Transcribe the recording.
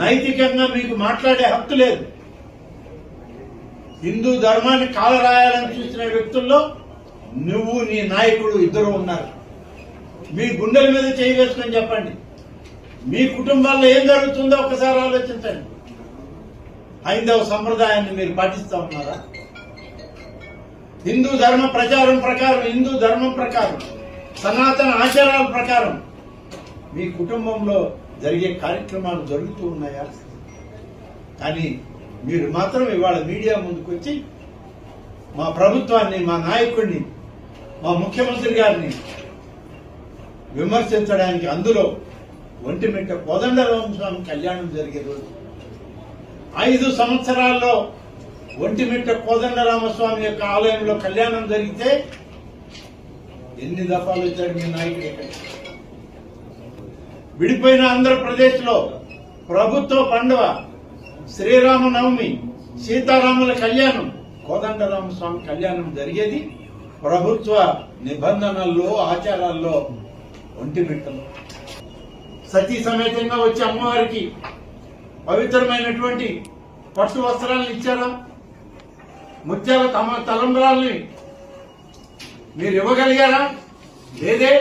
నైతికంగా మీకు మాట్లాడే హక్కు లేదు. హిందూ ధర్మాన్ని కాలరాయాలని చూసిన వ్యక్తుల్లో నువ్వు నీ నాయకుడు ఇద్దరు ఉన్నారు. మీ గుండెల మీద చేయి వేసుకొని చెప్పండి, మీ కుటుంబాల్లో ఏం జరుగుతుందో ఒకసారి ఆలోచించండి. హైందవ సంప్రదాయాన్ని మీరు పాటిస్తా ఉన్నారా? హిందూ ధర్మ ప్రచారం ప్రకారం, హిందూ ధర్మం ప్రకారం, సనాతన ఆచారాల ప్రకారం మీ కుటుంబంలో జరిగే కార్యక్రమాలు జరుగుతూ ఉన్నాయా? కానీ మీరు మాత్రం ఇవాళ మీడియా ముందుకు వచ్చి మా ప్రభుత్వాన్ని, మా నాయకుడిని, మా ముఖ్యమంత్రి గారిని విమర్శించడానికి, అందులో ఒంటిమిట్ట కోదండరామస్వామి కళ్యాణం జరిగే రోజు 5 సంవత్సరాల్లో ఒంటిమిట్ట కోదండరామస్వామి యొక్క ఆలయంలో కళ్యాణం జరిగితే ఎన్ని దఫాలు వచ్చాడు మీ నాయకుడు? విడిపోయిన ఆంధ్రప్రదేశ్ లో ప్రభుత్వ పండుగ శ్రీరామనవమి, సీతారాముల కళ్యాణం, కోదండరామస్వామి కళ్యాణం జరిగేది ప్రభుత్వ నిబంధనల్లో, ఆచారాల్లో ఒంటిమిట్టలో. సతీ సమేతంగా వచ్చి అమ్మవారికి పవిత్రమైనటువంటి పట్టు వస్త్రాలను ఇచ్చారా? ముత్యాల తలంబ్రాల్ని మీరు ఇవ్వగలిగారా? లేదే.